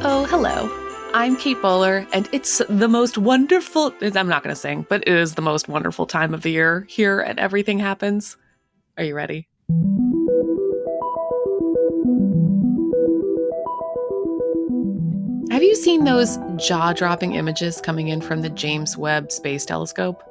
Oh, hello. I'm Kate Bowler, and it's the most wonderful. I'm not going to sing, but it is the most wonderful time of the year here at Everything Happens. Are you ready? Have you seen those jaw-dropping images coming in from the James Webb Space Telescope?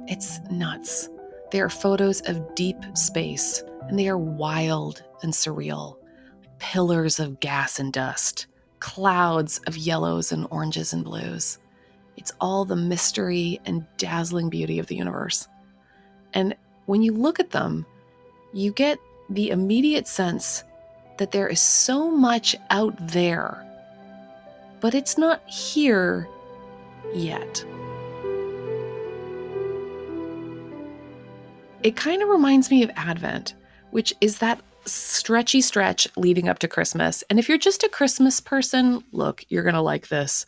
It's nuts. They are photos of deep space, and they are wild and surreal. Pillars of gas and dust, clouds of yellows and oranges and blues. It's all the mystery and dazzling beauty of the universe. And when you look at them, you get the immediate sense that there is so much out there, but it's not here yet. It kind of reminds me of Advent, which is that stretchy stretch leading up to Christmas. And if you're just a Christmas person, look, you're going to like this.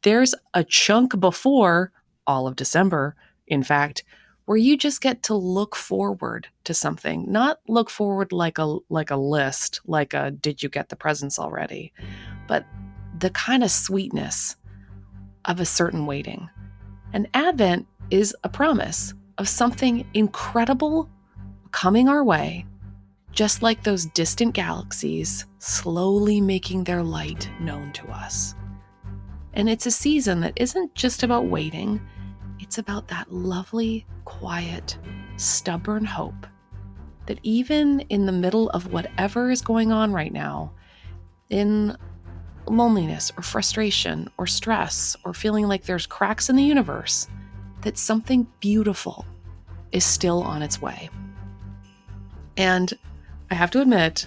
There's a chunk before all of December, in fact, where you just get to look forward to something, not look forward like a list, like a did you get the presents already, but the kind of sweetness of a certain waiting. And Advent is a promise of something incredible coming our way, just like those distant galaxies slowly making their light known to us. And it's a season that isn't just about waiting, it's about that lovely, quiet, stubborn hope that even in the middle of whatever is going on right now, in loneliness or frustration or stress or feeling like there's cracks in the universe, that something beautiful is still on its way. And I have to admit,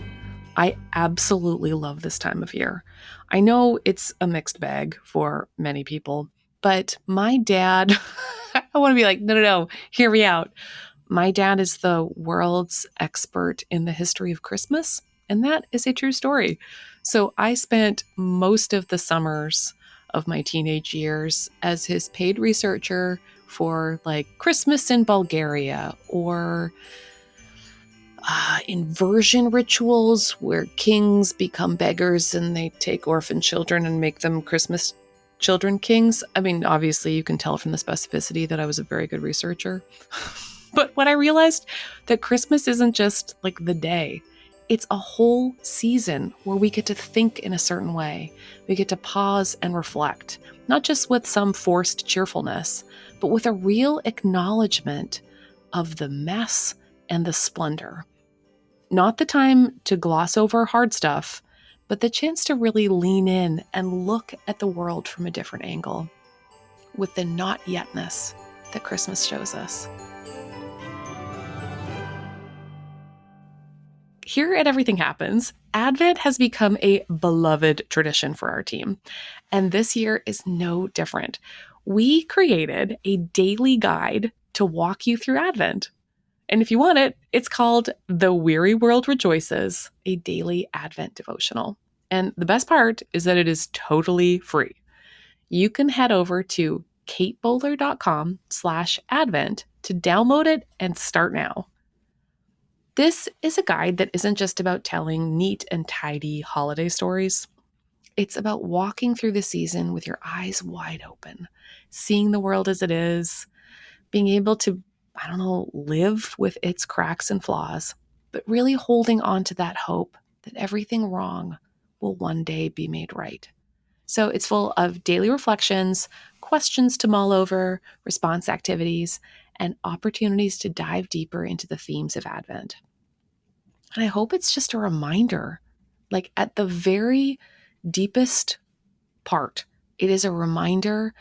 I absolutely love this time of year. I know it's a mixed bag for many people, but my dad, I want to be like, no, hear me out. My dad is the world's expert in the history of Christmas, and that is a true story. So I spent most of the summers of my teenage years as his paid researcher for like Christmas in Bulgaria or inversion rituals where kings become beggars and they take orphan children and make them Christmas children kings. I mean, obviously you can tell from the specificity that I was a very good researcher. But when I realized that Christmas isn't just like the day, it's a whole season where we get to think in a certain way. We get to pause and reflect, not just with some forced cheerfulness, but with a real acknowledgement of the mess and the splendor. Not the time to gloss over hard stuff, but the chance to really lean in and look at the world from a different angle, with the not yetness that Christmas shows us. Here at Everything Happens, Advent has become a beloved tradition for our team, and this year is no different. We created a daily guide to walk you through Advent. And if you want it, it's called The Weary World Rejoices, a daily Advent devotional. And the best part is that it is totally free. You can head over to katebowler.com/Advent to download it and start now. This is a guide that isn't just about telling neat and tidy holiday stories. It's about walking through the season with your eyes wide open, seeing the world as it is, being able to live with its cracks and flaws, but really holding on to that hope that everything wrong will one day be made right. So it's full of daily reflections, questions to mull over, response activities, and opportunities to dive deeper into the themes of Advent. And I hope it's just a reminder, like at the very deepest part, it is a reminder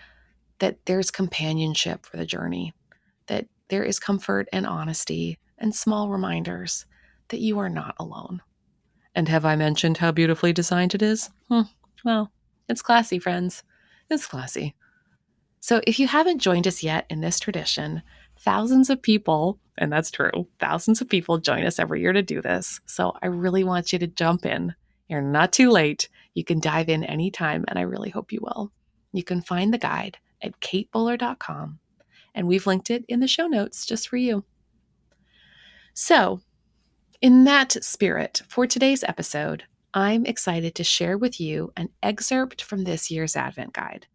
that there's companionship for the journey, that there is comfort and honesty and small reminders that you are not alone. And have I mentioned how beautifully designed it is? Well, it's classy, friends. It's classy. So if you haven't joined us yet in this tradition, thousands of people, and that's true, thousands of people join us every year to do this. So I really want you to jump in. You're not too late. You can dive in anytime, and I really hope you will. You can find the guide at katebowler.com. And we've linked it in the show notes just for you. So, in that spirit, for today's episode, I'm excited to share with you an excerpt from this year's Advent Guide.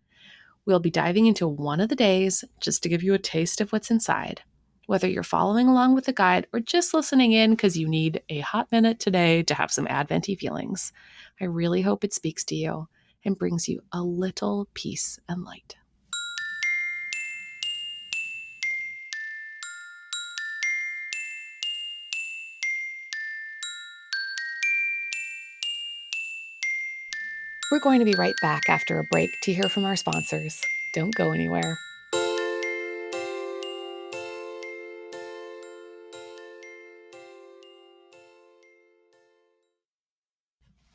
We'll be diving into one of the days just to give you a taste of what's inside. Whether you're following along with the guide or just listening in because you need a hot minute today to have some Adventy feelings, I really hope it speaks to you and brings you a little peace and light. We're going to be right back after a break to hear from our sponsors. Don't go anywhere.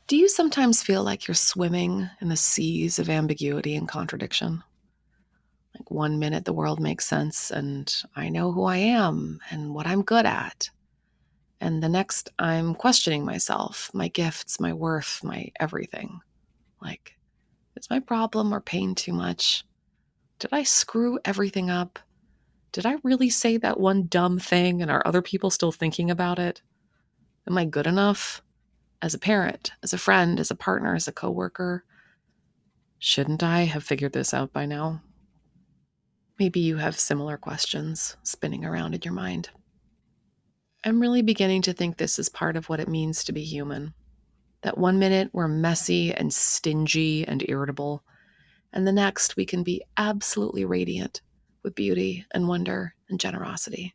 Do you sometimes feel like you're swimming in the seas of ambiguity and contradiction? Like one minute the world makes sense and I know who I am and what I'm good at. And the next I'm questioning myself, my gifts, my worth, my everything. Like, is my problem or pain too much? Did I screw everything up? Did I really say that one dumb thing and are other people still thinking about it? Am I good enough? As a parent, as a friend, as a partner, as a coworker? Shouldn't I have figured this out by now? Maybe you have similar questions spinning around in your mind. I'm really beginning to think this is part of what it means to be human. That one minute we're messy and stingy and irritable, and the next we can be absolutely radiant with beauty and wonder and generosity.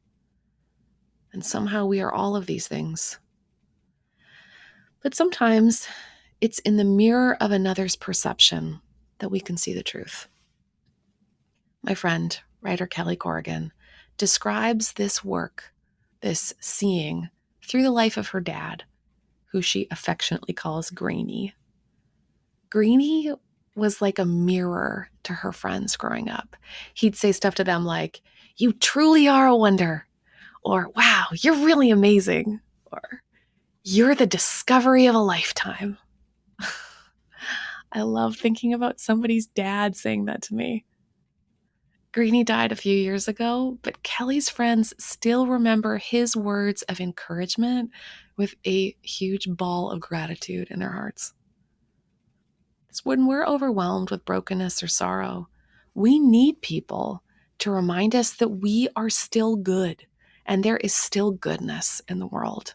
And somehow we are all of these things. But sometimes it's in the mirror of another's perception that we can see the truth. My friend, writer Kelly Corrigan, describes this work, this seeing, through the life of her dad, who she affectionately calls Greenie. Greenie was like a mirror to her friends growing up. He'd say stuff to them like, "You truly are a wonder," or "Wow, you're really amazing," or "You're the discovery of a lifetime." I love thinking about somebody's dad saying that to me. Greenie died a few years ago, but Kelly's friends still remember his words of encouragement with a huge ball of gratitude in their hearts. It's when we're overwhelmed with brokenness or sorrow, we need people to remind us that we are still good and there is still goodness in the world,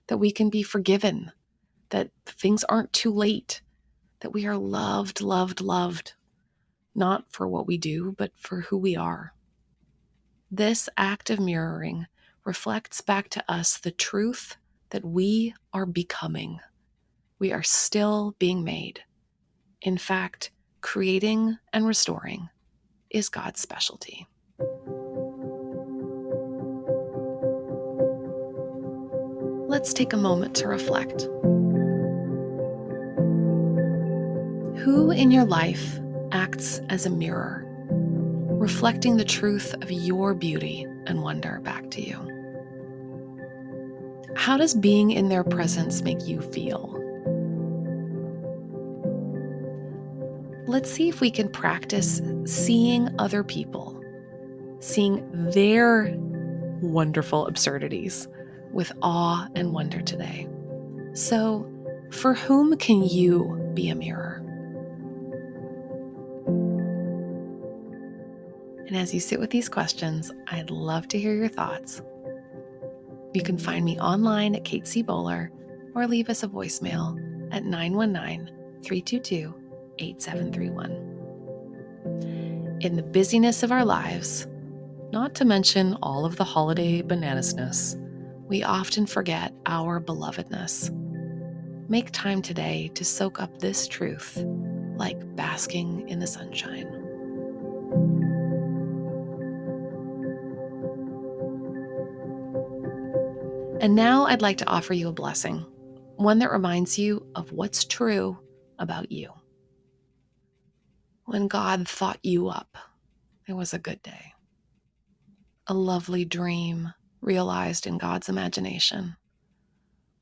that we can be forgiven, that things aren't too late, that we are loved, loved, loved, not for what we do, but for who we are. This act of mirroring reflects back to us the truth that we are becoming. We are still being made. In fact, creating and restoring is God's specialty. Let's take a moment to reflect. Who in your life acts as a mirror, reflecting the truth of your beauty and wonder back to you? How does being in their presence make you feel? Let's see if we can practice seeing other people, seeing their wonderful absurdities with awe and wonder today. So, for whom can you be a mirror? And as you sit with these questions, I'd love to hear your thoughts. You can find me online at Kate C. Bowler or leave us a voicemail at 919-322-8731. In the busyness of our lives, not to mention all of the holiday bananasness, we often forget our belovedness. Make time today to soak up this truth like basking in the sunshine. And now I'd like to offer you a blessing, one that reminds you of what's true about you. When God thought you up, it was a good day. A lovely dream realized in God's imagination.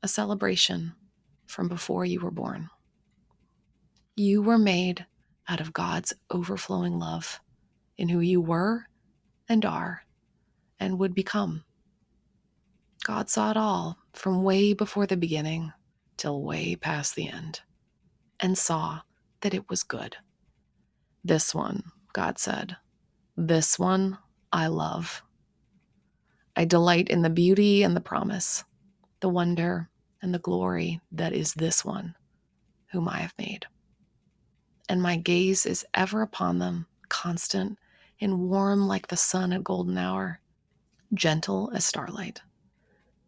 A celebration from before you were born. You were made out of God's overflowing love in who you were and are and would become. God saw it all from way before the beginning, till way past the end, and saw that it was good. This one, God said, this one I love. I delight in the beauty and the promise, the wonder and the glory that is this one, whom I have made. And my gaze is ever upon them, constant and warm like the sun at golden hour, gentle as starlight,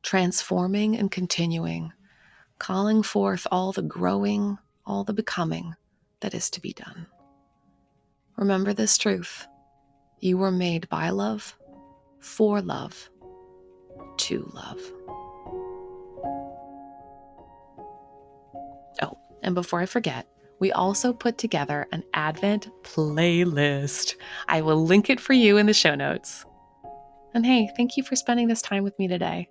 transforming and continuing, calling forth all the growing, all the becoming that is to be done. Remember this truth. You were made by love, for love, to love. Oh, and before I forget, we also put together an Advent playlist. I will link it for you in the show notes. And hey, thank you for spending this time with me today.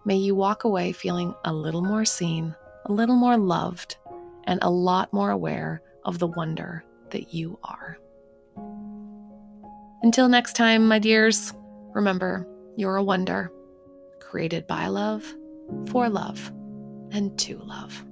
May you walk away feeling a little more seen, a little more loved, and a lot more aware of the wonder that you are. Until next time, my dears, remember, you're a wonder, created by love, for love, and to love.